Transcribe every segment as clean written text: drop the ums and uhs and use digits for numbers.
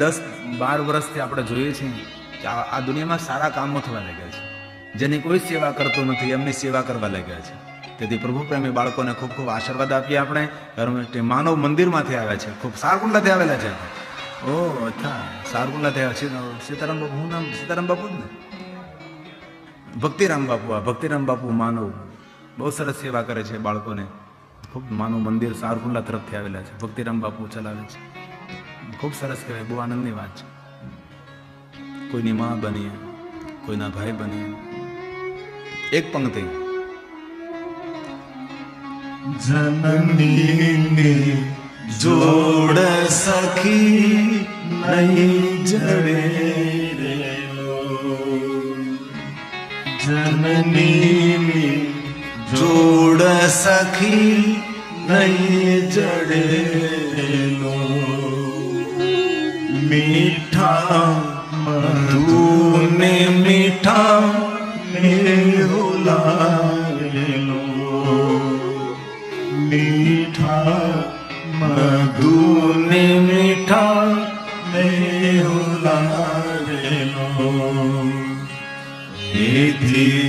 10-12 વર્ષથી આપણે જોઈએ છીએ કે આ દુનિયામાં સારા કામો થવા લાગ્યા છે. જેની કોઈ સેવા કરતો નથી એમની સેવા કરવા લાગ્યા છે. તેથી પ્રભુ પ્રેમી બાળકોને ખૂબ ખૂબ આશીર્વાદ આપીએ. આપણે માનવ મંદિરમાંથી આવ્યા છે, ખૂબ સારકુંડલાથી આવેલા છે. ઓહ અચ્છા, સારકુંડલાથી આવ્યા છે. સીતારામ બાપુ, હું નામ સીતારામ બાપુ જ ને? ભક્તિરામ બાપુ. આ ભક્તિરામ બાપુ માનવ બહુ સરસ સેવા કરે છે બાળકોને. ખૂબ માનવ મંદિર સારકુંડલા તરફથી આવેલા છે. ભક્તિરામ બાપુ ચલાવે છે. ખૂબ સરસ કહેવાય, બહુ આનંદની વાત છે. કોઈની માં બનીએ, કોઈના ભાઈ બનીએ. એક પંક્તિ. જનની જોડ સખી નહીં જડે રેલો, જનની જોડ સખી નહીં જડે રેલો, મીઠા મધુ ને મીઠા મેહુલાવેલો, મીઠા મધુ ને મીઠા મેહુલાવેલો, એથી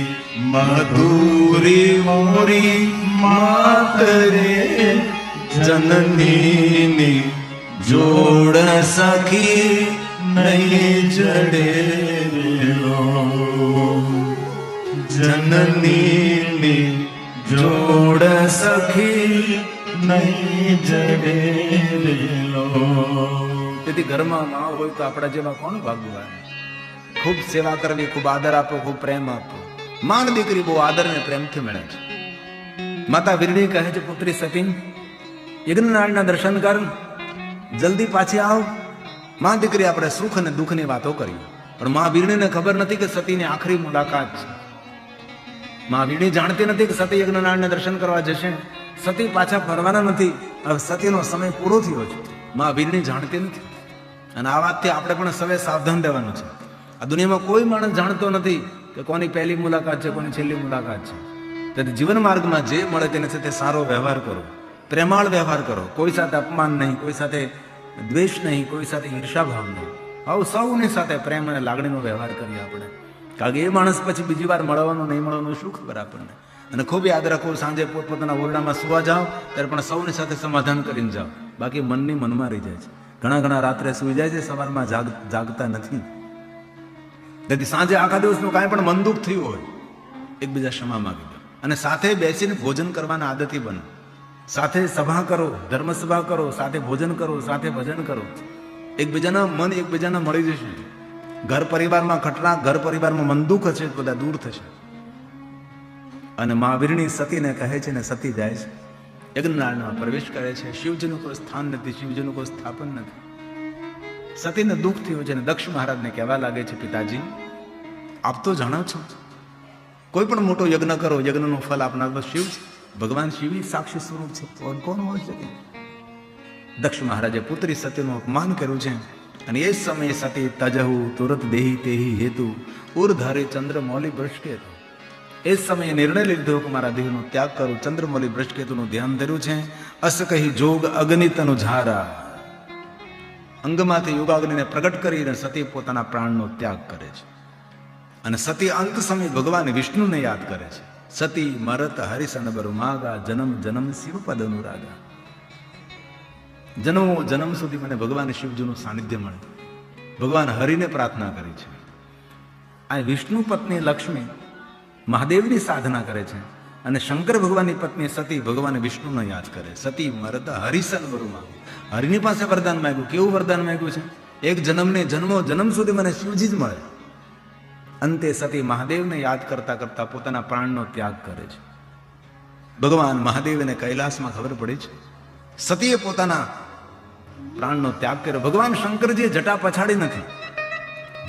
મધુરી મોરી માતરે જનની જોડ સખી નહીં જડે રેલો, જનની જોડ સખી નહીં જડે રેલો. તેથી ઘરમાં માં હોય તો આપણા જેવા કોણ ભાગવા? ખૂબ સેવા કરવી, ખૂબ આદર આપો, ખૂબ પ્રેમ આપો. માંડ દીકરી બહુ આદર ને પ્રેમથી મળે છે. માતા વીરણી કહે છે, પુત્રી સતી યજ્ઞનાળના દર્શન કર, જલ્દી પાછી આવ. માં દીકરી આપણે સુખ અને દુઃખની વાતો કરી, પણ માં વીરણીને ખબર નથી કે સતીની આખરી મુલાકાત છે. માં વીરણી જાણતી નથી કે સતી યજ્ઞનાળને દર્શન કરવા જશે, સતી પાછા ફરવાના નથી, હવે સતીનો સમય પૂરો થયો છે. માં વીરણી જાણતી નથી. અને આ વાતથી આપણે પણ સવે સાવધાન રહેવાનું છે. આ દુનિયામાં કોઈ માણસ જાણતો નથી કે કોની પહેલી મુલાકાત છે, કોની છેલ્લી મુલાકાત છે. તેથી જીવન માર્ગમાં જે મળે તેની સાથે સારો વ્યવહાર કરો, પ્રેમાળ વ્યવહાર કરો. કોઈ સાથે અપમાન નહીં, કોઈ સાથે દ્વેષ નહીં, કોઈ સાથે ઈર્ષાભાવ નહીં. આવું સૌની સાથે પ્રેમ અને લાગણીનો વ્યવહાર કરીએ આપણે. કારણ કે એ માણસ પછી બીજી વાર મળવાનું નહીં મળવાનું શું ખબર આપણને. અને ખૂબ યાદ રાખો, સાંજે પોતપોતાના ઓરડામાં સુવા જાઓ ત્યારે પણ સૌની સાથે સમાધાન કરીને જાઓ. બાકી મનની મનમાં રહી જાય છે. ઘણા રાત્રે સુઈ જાય છે, સવારમાં જાગતા નથી. તેથી સાંજે આખા દિવસનું કાંઈ પણ મન દુઃખ થયું હોય, એકબીજા ક્ષમા માગી દો. અને સાથે બેસીને ભોજન કરવાના આદતી બનો. સાથે સભા કરો, ધર્મ સભા કરો, સાથે ભોજન કરો, સાથે ભજન કરો. એકબીજાના મન એકબીજાના મળી જશે. ઘર પરિવારમાં ખટરા, ઘર પરિવારમાં મન દુઃખ હશે, બધા દૂર થશે. અને મહાવીરની સતીને કહે છે ને સતી જાય છે, યજ્ઞનાળમાં પ્રવેશ કરે છે. શિવજીનું કોઈ સ્થાન નથી, શિવજીનું કોઈ સ્થાપન નથી. સતીને દુઃખ થયું છે અને દક્ષ મહારાજને કહેવા લાગે છે, પિતાજી આપ તો જાણો છો કોઈ પણ મોટો યજ્ઞ કરો, યજ્ઞનું ફળ આપનાર બસ શિવ છે. ભગવાન શિવ સાક્ષી સ્વરૂપ છે, કોણ હોય શકે? દક્ષ મહારાજે પુત્રી સતીનું અપમાન કર્યું છે. અને એ સમયે સતી તજહુ તુરત દેહી તેહી હેતુ ઉર્ધારે ચંદ્રમૌલી ભ્રષ્કેતુ. એ સમયે નિર્ણય લીધો કે મારા દેહનો ત્યાગ કરું. ચંદ્રમૌલી ભ્રષ્કેતુનું ધ્યાન ધર્યું છે. અસ કહી જોગ અગ્નિતનું ઝારા, અંગમાંથી યોગાગ્નિને પ્રગટ કરીને સતી પોતાના પ્રાણનો ત્યાગ કરે છે. અને સતી અંત સમય ભગવાન વિષ્ણુને યાદ કરે છે. સતી મરત હરિસન બરુમાગા, જન્મ જન્મ શિવ પદ અનુરાગા. જન્મો જન્મ સુધી મને ભગવાન શિવજીનું સાનિધ્ય મળે. ભગવાન હરિને પ્રાર્થના કરી છે. આ વિષ્ણુ પત્ની લક્ષ્મી મહાદેવની સાધના કરે છે. અને શંકર ભગવાનની પત્ની સતી ભગવાન વિષ્ણુને યાદ કરે. સતી મરત હરિસન બરુમાગા, હરિની પાસે વરદાન માંગ્યું. કેવું વરદાન માંગ્યું છે? એક જન્મને જન્મો જન્મ સુધી મને શિવજી જ મળે. અંતે સતી મહાદેવને યાદ કરતા કરતા પોતાના પ્રાણનો ત્યાગ કરે છે. ભગવાન મહાદેવને કૈલાસમાં ખબર પડી છે, સતીએ પોતાના પ્રાણનો ત્યાગ કર્યો. ભગવાન શંકરજીએ જટા પછાડી નથી,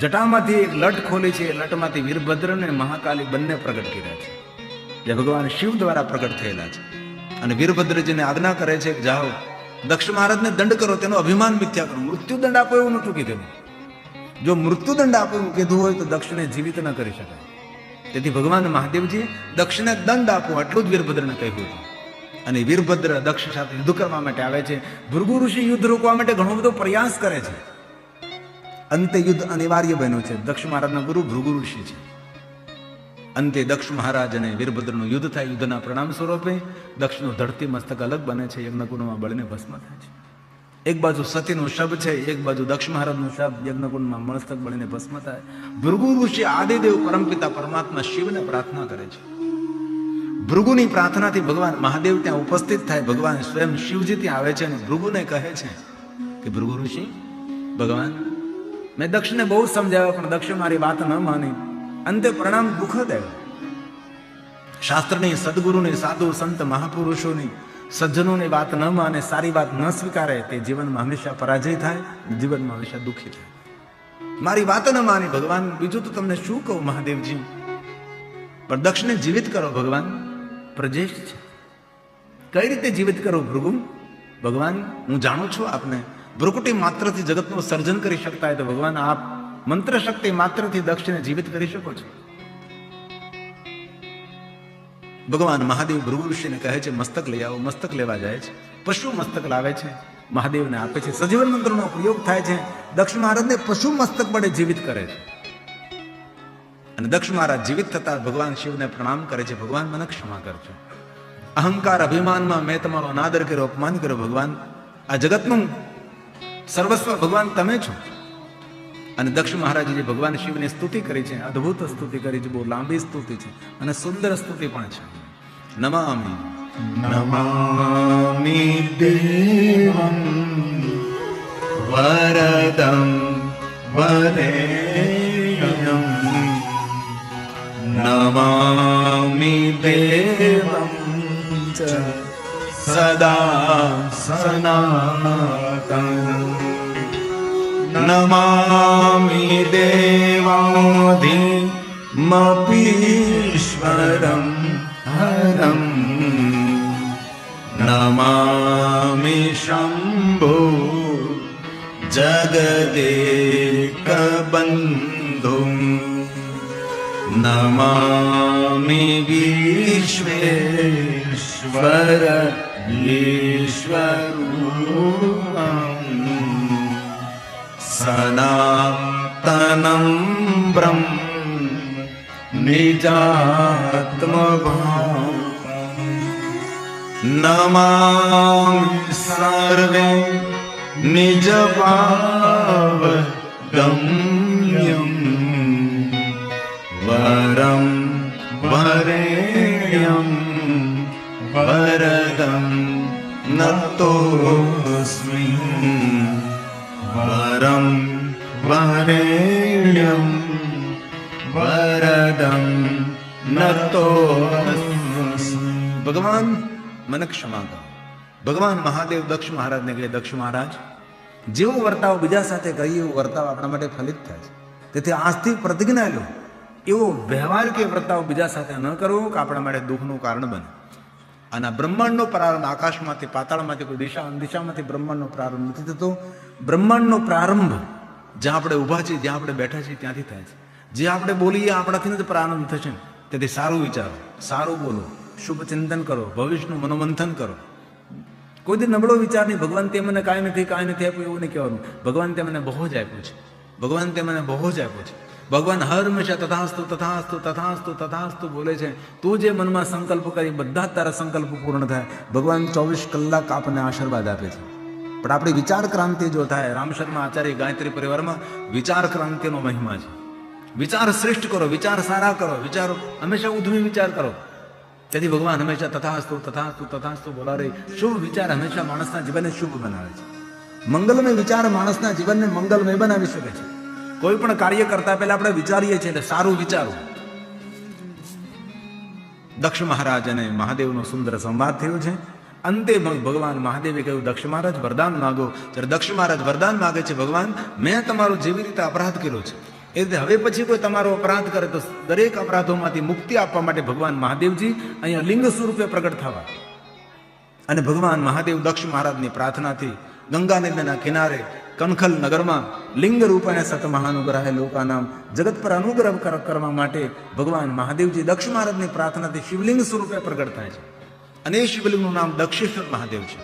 જટામાંથી એક લટ ખોલી છે. એ લટમાંથી વીરભદ્ર અને મહાકાલી બંને પ્રગટ કર્યા છે, જે ભગવાન શિવ દ્વારા પ્રગટ થયેલા છે. અને વીરભદ્રજીને આજ્ઞા કરે છે કે જાઓ દક્ષ મહારાજને દંડ કરો, તેનો અભિમાન મિથ્યા કરો. મૃત્યુદંડ આપો એવું નતું કીધું. જો મૃત્યુદંડ આપવું કીધું હોય તો દક્ષને જીવિત ન કરી શકાય. તેથી ભગવાન મહાદેવજી દક્ષને દંડ આપો આટલું જ વીરભદ્રને કહ્યું હતું. અને વીરભદ્ર દક્ષ સાથે યુદ્ધ કરવા માટે આવે છે. ભૃગુ ઋષિ યુદ્ધ રોકવા માટે ઘણો બધો પ્રયાસ કરે છે, અંતે યુદ્ધ અનિવાર્ય બન્યું છે. દક્ષ મહારાજના ગુરુ ભૃગુ ઋષિ છે. અંતે દક્ષ મહારાજ અને વીરભદ્રનું યુદ્ધ થાય. યુદ્ધના પરિણામ સ્વરૂપે દક્ષનું ધરતી મસ્તક અલગ બને છે, યજ્ઞકુંડમાં બળીને ભસ્મ થાય છે. એક બાજુ સતીનું શબ છે, એક બાજુ દક્ષ મહારાજનું શબ, યજ્ઞકુંડમાં મસ્તક બળીને ભસ્મ થાય. ભૃગુ ઋષિ આદિદેવ પરમપિતા પરમાત્મા શિવને પ્રાર્થના કરે છે. ભૃગુની પ્રાર્થનાથી ભગવાન મહાદેવ ત્યાં ઉપસ્થિત થાય. ભગવાન સ્વયં શિવજી ત્યાં આવે છે અને ભૃગુને કહે છે કે ભૃગુ ઋષિ, ભગવાન મેં દક્ષને બહુ સમજાવ્યો પણ દક્ષ મારી વાત ન માની. અંતે પરિણામ દુઃખદ આવ્યું. શાસ્ત્રની, સદગુરુની, સાધુ સંત મહાપુરુષોની, સજ્જનોની વાત ન માને, સારી વાત ન સ્વીકારે, તે જીવનમાં હંમેશા પરાજય થાય, જીવનમાં હંમેશા દુઃખી થાય. મારી વાત ન માની ભગવાન, બીજું તો તમને શું કહું મહાદેવજી, પણ દક્ષને જીવિત કરો ભગવાન, પ્રજેશ છે. કઈ રીતે જીવિત કરો ભૃગુ? ભગવાન હું જાણું છું આપને ભ્રુકુટી માત્રથી જગતનું સર્જન કરી શકતા હોય તો ભગવાન આપ મંત્ર શક્તિ માત્રથી દક્ષને જીવિત કરી શકો છો. ભગવાન મહાદેવ ભૃગુ ઋષિને કહે છે મસ્તક લઈ આવો. મસ્તક લેવા જાય છે. પશુ મસ્તક લાવે છે, મહાદેવને આપે છે. સજીવન મંત્રનો પ્રયોગ થાય છે. દક્ષ મહારાજને પશુ મસ્તક વડે જીવિત કરે છે. અને દક્ષ મહારાજ જીવિત થતા ભગવાન શિવને પ્રણામ કરે છે. ભગવાન મને ક્ષમા કરજો. અહંકાર અભિમાનમાં મેં તમારો અનાદર કર્યો, અપમાન કર્યો. ભગવાન આ જગતનું સર્વસ્વ ભગવાન તમે છો. અને દક્ષ મહારાજે જે ભગવાન શિવની સ્તુતિ કરી છે, અદ્ભુત સ્તુતિ કરી છે, બહુ લાંબી સ્તુતિ છે અને સુંદર સ્તુતિ પણ છે. નમામિ નમામિ દેવં વરદં વરેણ્યં નમામિ દેવં ચ સદા સનાતનં નમામિ દેવાધિમપીશ્વરં હરં નમામિ શંભો જગદેકબંધું નમામિ વિશ્વેશ્વર ઈશ્વરૂપં સનાતનં બ્રહ્મ નિજાત્મભાવં નમામિ સર્વે નિજભાવગમ્યં વરં વરેણ્યં વરદં નતોસ્મિ વરં વરેણ્યં વરદં નતોસ્મિ. ભગવાન મને ક્ષમા કરો. ભગવાન મહાદેવ દક્ષ મહારાજને કહે દક્ષ મહારાજ, જેવો વર્તાવ બીજા સાથે કરીએ એવો વર્તાવ આપણા માટે ફલિત થાય છે. તેથી આજથી પ્રતિજ્ઞા લો, એવો વ્યવહાર કે વર્તાવ બીજા સાથે ન કરવો કે આપણા માટે દુઃખનું કારણ બને. અને બ્રહ્માંડનો પ્રારંભ આકાશમાંથી, પાતાળમાંથી, કોઈ દિશામાંથી બ્રહ્માંડનો પ્રારંભ નથી થતો. બ્રહ્માંડનો પ્રારંભ જ્યાં આપણે ઊભા છીએ, જ્યાં આપણે બેઠા છીએ ત્યાંથી થાય છે. જે આપણે બોલીએ આપણાથી જ પ્રારંભ થશે. તેથી સારું વિચારો, સારું બોલો, શુભ ચિંતન કરો, ભવિષ્યનું મનોમંથન કરો. કોઈ દી નબળો વિચાર નહીં. ભગવાન તે મને કાંઈ નથી આપ્યું એવું નહીં કહેવાનું. ભગવાન તે મને બહુ જ આપ્યું છે. ભગવાન તે મને બહુ જ આપ્યું છે. ભગવાન હર હંમેશા તથાસ્તુ તથાસ્તુ તથાસ્તુ તથાસ્તુ બોલે છે. તું જે મનમાં સંકલ્પ કરી બધા જ તારા સંકલ્પ પૂર્ણ થાય. ભગવાન 24 કલાક આપણને આશીર્વાદ આપે છે. પણ આપણી વિચાર ક્રાંતિ જો થાય, રામ શર્મા આચાર્ય ગાયત્રી પરિવારમાં વિચાર ક્રાંતિનો મહિમા છે. વિચાર શ્રેષ્ઠ કરો, વિચાર સારા કરો, વિચાર હંમેશા ઉદ્ધમી વિચાર કરો. તેથી ભગવાન હંમેશા તથાસ્તુ તથાસ્તુ તથાસ્તુ બોલાવે. શુભ વિચાર હંમેશા માણસના જીવનને શુભ બનાવે છે. મંગલમય વિચાર માણસના જીવનને મંગલમય બનાવી શકે છે. કોઈ પણ કાર્ય કરતા પહેલા આપણે વિચારીએ છીએ એટલે સારું વિચારવું. દક્ષ મહારાજ અને મહાદેવનો સુંદર સંવાદ થયો છે. અંતે ભગવાન મહાદેવે કહ્યું દક્ષ મહારાજ વરદાન માગો. જ્યારે દક્ષ મહારાજ વરદાન માગે છે, ભગવાન મેં તમારો જેવી રીતે અપરાધ કર્યો છે એ રીતે હવે પછી કોઈ તમારો અપરાધ કરે તો દરેક અપરાધોમાંથી મુક્તિ આપવા માટે ભગવાન મહાદેવજી અહીંયા લિંગ સ્વરૂપે પ્રગટ થવા. અને ભગવાન મહાદેવ દક્ષ મહારાજની પ્રાર્થનાથી ગંગા નદીના કિનારે કનખલ નગરમાં લિંગ રૂપેણે સત મહાનુગ્રહે લોકાનામ જગત પર અનુગ્રહ કરવા માટે ભગવાન મહાદેવજી દક્ષ મહારાજની પ્રાર્થનાથી શિવલિંગ સ્વરૂપે પ્રગટ થાય છે. અને એ શિવલિંગનું નામ દક્ષેશ્વર મહાદેવ છે.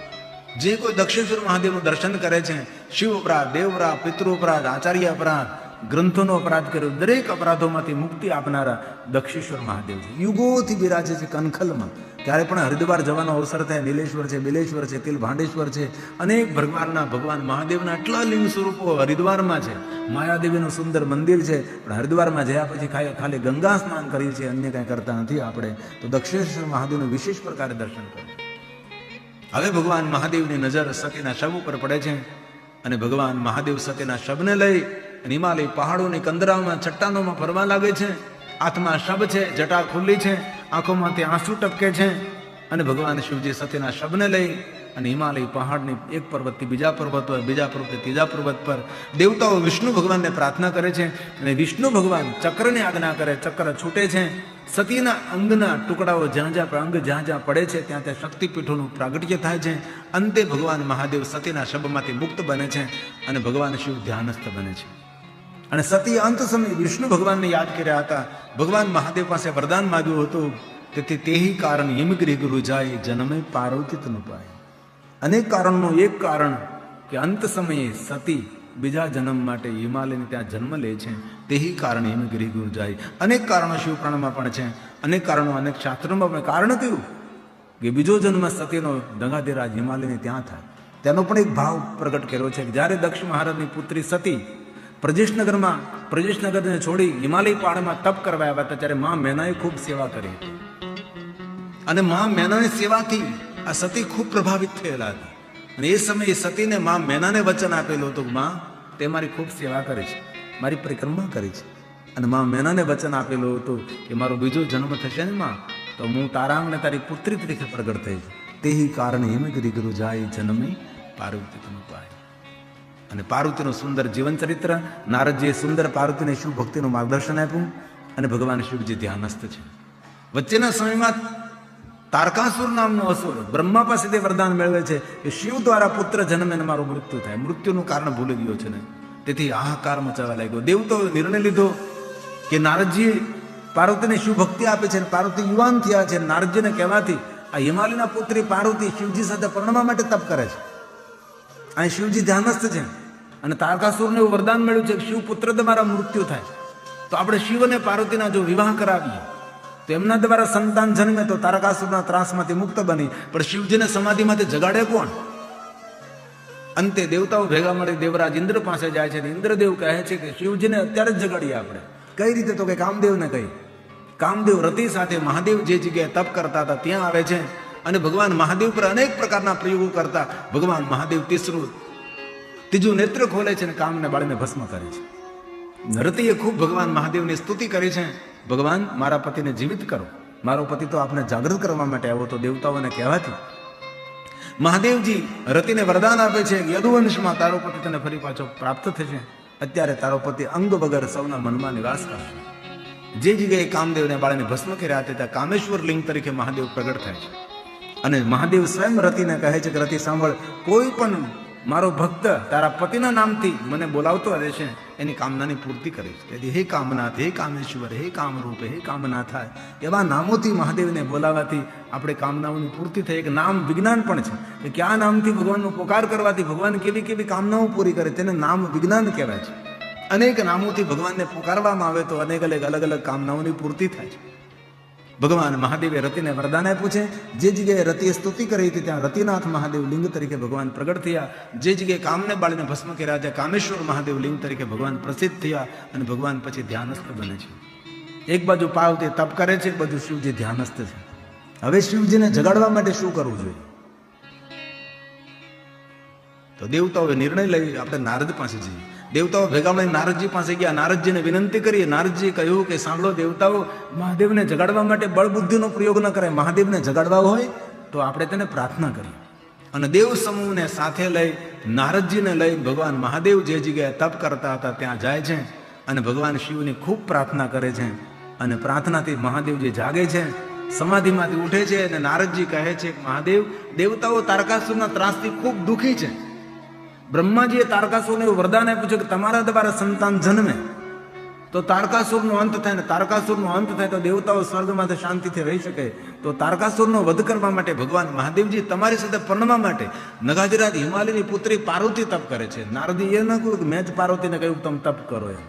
જે કોઈ દક્ષેશ્વર મહાદેવનું દર્શન કરે છે શિવ અપરાધ, દેવ અપરાધ, પિતૃ અપરાધ, આચાર્ય અપરાધ, ગ્રંથોનો અપરાધ કર્યો, દરેક અપરાધોમાંથી મુક્તિ આપનારા દક્ષેશ્વર મહાદેવ છે. યુગોથી બિરાજે છે કનખલમાં. ત્યારે પણ હરિદ્વાર જવાનો અવસર થાય. નીલેશ્વર છે, બિલેશ્વર છે, તિલભાંડેશ્વર છે, અનેક ભગવાન મહાદેવના આટલા લિંગ સ્વરૂપો હરિદ્વારમાં છે. માયાદેવીનું સુંદર મંદિર છે, પણ હરિદ્વારમાં જયા પછી ખાલી ગંગા સ્નાન કરીએ છીએ, અન્ય કાંઈ કરતા નથી આપણે. તો દક્ષેશ્વર મહાદેવનું વિશેષ પ્રકારે દર્શન કરીએ. હવે ભગવાન મહાદેવની નજર સતીના શબ ઉપર પડે છે અને ભગવાન મહાદેવ સતીના શબને લઈ હિમાલય પહાડોની કંદરાઓમાં ચટ્ટાનોમાં ફરવા લાગે છે. હાથમાં શબ છે, જટા ખુલ્લી છે, આંખોમાંથી આંસુ ટપકે છે અને ભગવાન શિવજી સતીના શબને લઈ અને હિમાલય પહાડની એક પર્વતથી બીજા પર્વત પર, બીજા પર્વતથી ત્રીજા પર્વત પર દેવતાઓ વિષ્ણુ ભગવાનને પ્રાર્થના કરે છે અને વિષ્ણુ ભગવાન ચક્રને આજ્ઞા કરે, ચક્ર છૂટે છે. સતીના અંગના ટુકડાઓ જ્યાં જ્યાં પડે છે ત્યાં ત્યાં શક્તિપીઠોનું પ્રાગટ્ય થાય છે. અંતે ભગવાન મહાદેવ સતીના શબમાંથી મુક્ત બને છે અને ભગવાન શિવ ધ્યાનસ્થ બને છે. અને સતી અંત સમયે વિષ્ણુ ભગવાનને યાદ કર્યા હતા. ભગવાન મહાદેવ પાસે વરદાન માંગ્યું હતું, તેથી તેહી કારણ હિમગીરી ગુરુ જાય જન્મે પાર્વતી તનુ પાય. અનેક કારણનું એક કારણ કે અંત સમયે સતી બીજા જન્મ માટે હિમાલયને ત્યાં જન્મ લે છે. તેહી કારણ હિમગીરી ગુરુ જાય. અનેક કારણો શિવપુરાણમાં પણ છે, અનેક કારણો અનેક શાસ્ત્રોમાં પણ. કારણ કયું કે બીજો જન્મ સતીનો ગંગાધીરાજ હિમાલયને ત્યાં થાય. તેનો પણ એક ભાવ પ્રગટ કર્યો છે કે જ્યારે દક્ષ મહારાજની પુત્રી સતી પ્રજેશનગરને છોડી હિમાલય પહાડમાં તપ કરવા આવ્યા હતા, ત્યારે મા મેનાએ ખૂબ સેવા કરી હતી અને મા મેનાની સેવાથી આ સતી ખૂબ પ્રભાવિત થયેલા હતા. અને એ સમયે સતીને મા મેનાને વચન આપેલું હતું કે મા તે મારી ખૂબ સેવા કરી છે, મારી પરિક્રમા કરી છે, અને મા મેનાને વચન આપેલું હતું કે મારો બીજો જન્મ થશે ને માં, તો હું તારા અંગને તારી પુત્રી તરીકે પ્રગટ થઈ છું. તેહી કારણે હિમગીરી ગુરુ જાય જન્મે પાર્વતી તનુ પાય. અને પાર્વતીનું સુંદર જીવન ચરિત્ર, નારદજીએ સુંદર પાર્વતીને શિવ ભક્તિનું માર્ગદર્શન આપ્યું અને ભગવાન શિવજી ધ્યાનસ્થ છે. વચ્ચેના સમયમાં તારકાસુર નામનો અસુર બ્રહ્મા પાસેથી વરદાન મેળવે છે કે શિવ દ્વારા પુત્ર જન્મે ને મારું મૃત્યુ થાય. મૃત્યુનું કારણ ભૂલી ગયો છે ને, તેથી હાહાકાર મચાવવા લાગ્યો. દેવતાઓએ નિર્ણય લીધો કે નારદજી પાર્વતીને શિવ ભક્તિ આપે છે અને પાર્વતી યુવાન થયા છે. નારદજીને કહેવાથી આ હિમાલયના પુત્રી પાર્વતી શિવજી સાથે પરણવા માટે તપ કરે છે. અહીં શિવજી ધ્યાનસ્થ છે અને તારકાસુરને એવું વરદાન મળ્યું છે કે શિવ પુત્ર દ્વારા મૃત્યુ થાય, તો આપણે શિવ અને પાર્વતીના જો વિવાહ કરાવીએ તો એમના દ્વારા સંતાન જન્મે તો તારકાસુરના ત્રાસમાંથી મુક્ત બની. પણ શિવજીને સમાધિમાંથી જગાડે કોણ? અંતે દેવતાઓ ભેગા મળી દેવરાજ ઇન્દ્ર પાસે જાય છે. ઇન્દ્રદેવ કહે છે કે શિવજીને અત્યારે જ જગાડીએ આપણે. કઈ રીતે? તો કે કામદેવને કહી. કામદેવ રતિ સાથે મહાદેવ જે જગ્યાએ તપ કરતા હતા ત્યાં આવે છે અને ભગવાન મહાદેવ પર અનેક પ્રકારના પ્રયોગો કરતા ભગવાન મહાદેવ ત્રીજું નેત્ર ખોલે છે અને કામને બાળીને ભસ્મ કરે છે. રતિએ ખૂબ ભગવાન મહાદેવની સ્તુતિ કરી છે. ભગવાન, મારા પતિને જીવિત કરો, મારો પતિ તો આપને જાગૃત કરવા માટે આવ્યો. તો દેવતાઓને કહેવાથી મહાદેવજી રતિને વરદાન આપે છે કે યદુવંશમાં તારો પતિ તને ફરી પાછો પ્રાપ્ત થશે. અત્યારે તારો પતિ અંગ વગર સૌના મનમાં નિવાસ કરશે. જે જગ્યાએ કામદેવને બાળીને ભસ્મ કર્યા હતા ત્યાં કામેશ્વર લિંગ તરીકે મહાદેવ પ્રગટ થાય છે. અને મહાદેવ સ્વયં રતિને કહે છે કે રતિ સાંભળ, કોઈ પણ મારો ભક્ત તારા પતિના નામથી મને બોલાવતો રહેશે એની કામનાની પૂર્તિ કરીશ. તેથી હે કામનાથ, હે કામેશ્વર, હે કામરૂપ, હે કામનાથાય એવા નામોથી મહાદેવને બોલાવવાથી આપણે કામનાઓની પૂર્તિ થઈ. એક નામ વિજ્ઞાન પણ છે કે કયા નામથી ભગવાનનો પોકાર કરવાથી ભગવાન કેવી કેવી કામનાઓ પૂરી કરે, તેને નામ વિજ્ઞાન કહેવાય છે. અનેક નામોથી ભગવાનને પોકારવામાં આવે તો અલગ અલગ કામનાઓની પૂર્તિ થાય છે. ભગવાન મહાદેવે રતિને વરદાન આપ્યું છે. જે જગ્યાએ રતિએ સ્તુતિ કરી હતી ત્યાં રતિનાથ મહાદેવ લિંગ તરીકે ભગવાન પ્રગટ થયા. જે જગ્યાએ કામને બાળીને ભસ્મ કર્યા ત્યાં કામેશ્વર મહાદેવ લિંગ તરીકે ભગવાન પ્રસિદ્ધ થયા અને ભગવાન પછી ધ્યાનસ્થ બને છે. એક બાજુ પાર્વતી તપ કરે છે, એક બાજુ શિવજી ધ્યાનસ્થ છે. હવે શિવજીને જગાડવા માટે શું કરવું જોઈએ? તો દેવતાઓએ નિર્ણય લઈ આપણે નારદ પાસે જઈએ. દેવતાઓ ભેગા મળી નારદજી પાસે ગયા. નારદજીને વિનંતી કરી. નારદજી કહ્યું કે સાંભળો દેવતાઓ, મહાદેવને જગાડવા માટે બળ બુદ્ધિનો પ્રયોગ ન કરે. મહાદેવને જગાડવા હોય તો આપણે તેને પ્રાર્થના કરીએ. અને દેવ સમૂહને સાથે લઈ નારદજીને લઈ ભગવાન મહાદેવ જે જગ્યાએ તપ કરતા હતા ત્યાં જાય છે અને ભગવાન શિવની ખૂબ પ્રાર્થના કરે છે. અને પ્રાર્થનાથી મહાદેવજી જાગે છે, સમાધિમાંથી ઉઠે છે અને નારદજી કહે છે કે મહાદેવ, દેવતાઓ તારકાસુરના ત્રાસથી ખૂબ દુઃખી છે. બ્રહ્માજીએ તારકાસુરને એવું વરદાન આપ્યું છે કે તમારા દ્વારા સંતાન જન્મે તો તારકાસુરનો અંત થાય ને તારકાસુરનો અંત થાય તો દેવતાઓ સ્વર્ગમાં શાંતિથી રહી શકે. તો તારકાસુરનો વધ કરવા માટે ભગવાન મહાદેવજી તમારી સાથે પરણવા માટે નગાધિરાજ હિમાલયની પુત્રી પાર્વતી તપ કરે છે. નારદી એ ન કહ્યું કે મેં જ પાર્વતીને કહ્યું તમે તપ કરો એમ.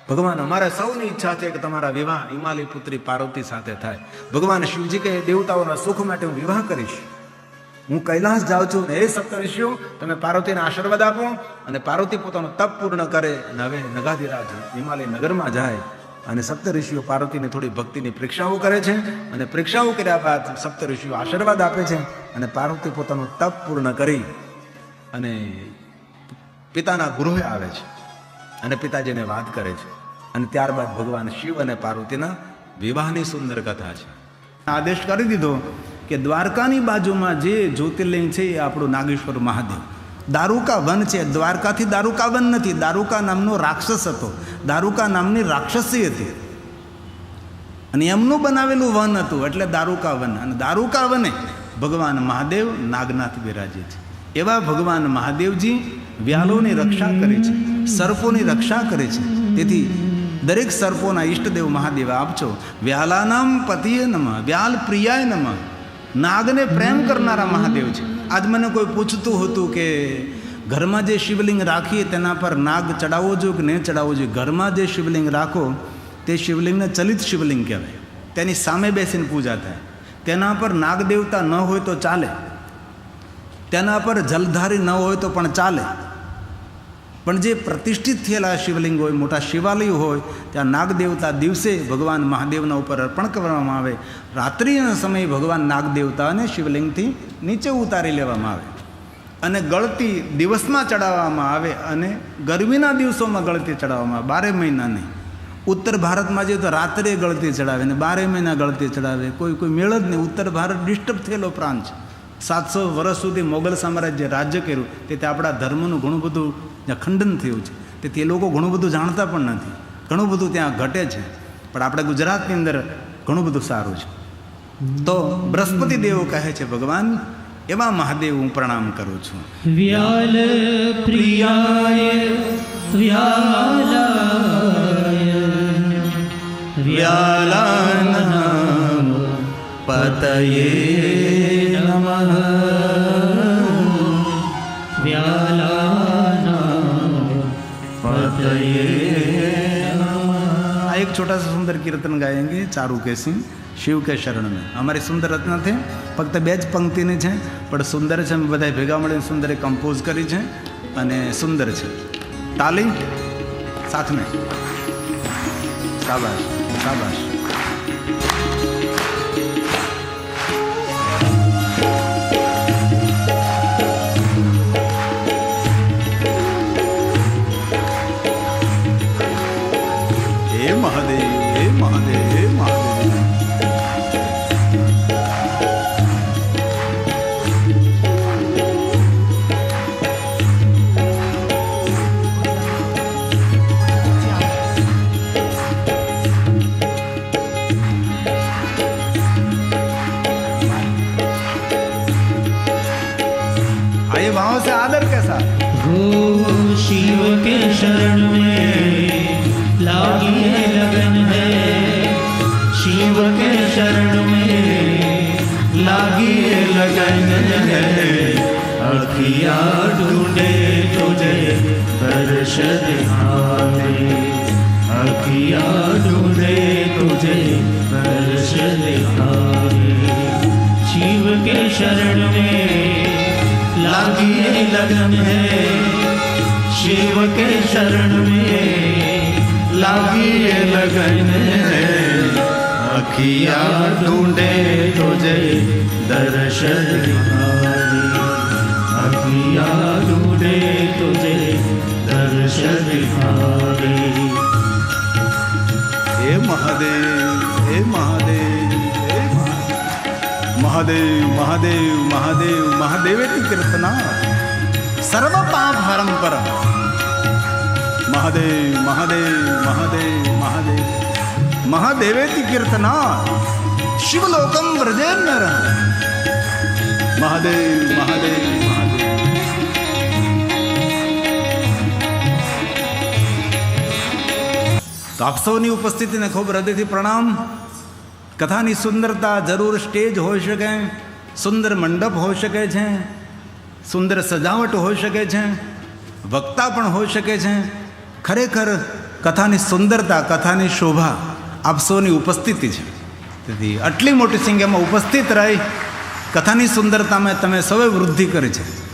ભગવાન અમારે સૌની ઈચ્છા છે કે તમારા વિવાહ હિમાલય પુત્રી પાર્વતી સાથે થાય. ભગવાન શિવજી કહે દેવતાઓના સુખ માટે હું વિવાહ કરીશ. હું કૈલાસ જાઉં છું ને એ સપ્તર્ષિઓ તમે પાર્વતીને આશીર્વાદ આપો. અને પાર્વતી પોતાનું તપ પૂર્ણ કરે અને હવે નગાધિરાજ હિમાલય નગરમાં જાય અને સપ્તર્ષિઓ પાર્વતીને થોડી ભક્તિની પરીક્ષાઓ કરે છે. અને પરીક્ષાઓ કર્યા બાદ સપ્તર્ષિઓ આશીર્વાદ આપે છે અને પાર્વતી પોતાનું તપ પૂર્ણ કરી અને પિતાના ગૃહે આવે છે અને પિતાજીને વાત કરે છે. અને ત્યારબાદ ભગવાન શિવ અને પાર્વતીના વિવાહની સુંદર કથા છે. આદેશ કરી દીધો કે દ્વારકાની બાજુમાં જે જ્યોતિર્લિંગ છે એ આપણું નાગેશ્વર મહાદેવ. દારૂકા વન છે. દ્વારકાથી દારૂકા વન નથી. દારૂકા નામનો રાક્ષસ હતો. દારૂકા નામની રાક્ષસી હતી અને એમનું બનાવેલું વન હતું એટલે દારૂકા વન. અને દારૂકા વને ભગવાન મહાદેવ નાગનાથ બિરાજે છે. એવા ભગવાન મહાદેવજી વ્યાલોની રક્ષા કરે છે, સર્પોની રક્ષા કરે છે. તેથી દરેક સર્પોના ઈષ્ટદેવ મહાદેવ આપજો. વ્યાલાનામ પતિએ નમઃ, વ્યાલ પ્રિયાય નમઃ. નાગને પ્રેમ કરનારા મહાદેવ છે. આજ મને કોઈ પૂછતું હતું કે ઘરમાં જે શિવલિંગ રાખીએ તેના પર નાગ ચડાવવો જોઈએ કે નહીં ચડાવવો જોઈએ. ઘરમાં જે શિવલિંગ રાખો તે શિવલિંગને ચલિત શિવલિંગ કહેવાય. તેની સામે બેસીને પૂજા થાય. તેના પર નાગ દેવતા ન હોય તો ચાલે, તેના પર જલધારી ન હોય તો પણ ચાલે. પણ જે પ્રતિષ્ઠિત થયેલા શિવલિંગ હોય, મોટા શિવાલય હોય, ત્યાં નાગદેવતા દિવસે ભગવાન મહાદેવના ઉપર અર્પણ કરવામાં આવે. રાત્રિના સમયે ભગવાન નાગદેવતાને શિવલિંગથી નીચે ઉતારી લેવામાં આવે અને ગળતી દિવસમાં ચડાવવામાં આવે અને ગરમીના દિવસોમાં ગળતી ચડાવવામાં આવે. 12 મહિના નહીં. ઉત્તર ભારતમાં જઈએ તો રાત્રે ગળતી ચડાવે ને 12 મહિના ગળતી ચડાવે. કોઈ મેળ જ નહીં. ઉત્તર ભારત ડિસ્ટર્બ થયેલો પ્રાંત છે. 700 વર્ષ સુધી મોગલ સામ્રાજ્ય રાજ્ય કર્યું. તેથી આપણા ધર્મનું ઘણું બધું ત્યાં ખંડન થયું છે. તેથી એ લોકો ઘણું બધું જાણતા પણ નથી. ઘણું બધું ત્યાં ઘટે છે. પણ આપણે ગુજરાતની અંદર ઘણું બધું સારું છે. તો બૃહસ્પતિ દેવ કહે છે ભગવાન એવા મહાદેવ હું પ્રણામ કરું છું. વ્યાલ પ્રિયાય વ્યાલાય વ્યાલાનામ પતયે નમઃ વ્યાલાનામ પતયે આ એક छोटा सा सुंदर कीर्तन गाएंगे चारू के सिंह शिव के शरण में. અમારી સુંદર રચના છે. ફક્ત 2 જ પંક્તિની છે પણ સુંદર છે. અમે બધા ભેગા મળીને સુંદર કમ્પોઝ કરી છે અને સુંદર છે. તાલી સાથ મેં. શાબાશ શાબાશ. હે મહાદેવ, હે મહાદેવ, હે મહાદેવ. आइए भाव से आदर के साथ. गो शिव के शरण में लागी है लगन है. शिव के शरण में लागी है लगन है. अखियाँ ढूंढे तुझे दर्श दिखावे. अखियाँ ढूंढे तुझे दर्श दिखावे. शिव के शरण में लागी है लगन है. शिव के शरण में लागी है लगन है. अखियाँ ढूंढे तुझे दर्श दिखावे. अखियाँ ढूंढे तुझे दर्श दिखावे. हे महादेव, हे महादेव, हे महादेव, महादेव, महादेव, महादेवेति कीर्तना सर्व पाप हरम पर. महादेव, महादेव, महादेव, महादेव, महादेवेति कीर्तना शिवलोकम व्रजेन्नर. महादेव, महादेव, महादेव. તો આપ સૌની ઉપસ્થિતિને ખૂબ હૃદયથી પ્રણામ. કથાની સુંદરતા જરૂર સ્ટેજ હોઈ શકે, સુંદર મંડપ હોઈ શકે છે, સુંદર સજાવટ હોઈ શકે છે, વક્તા પણ હોઈ શકે છે. ખરેખર કથાની સુંદરતા, કથાની શોભા આપ સૌની ઉપસ્થિતિ છે. તેથી આટલી મોટી સંખ્યામાં ઉપસ્થિત રહી કથાની સુંદરતામાં તમે સૌએ વૃદ્ધિ કરી છે.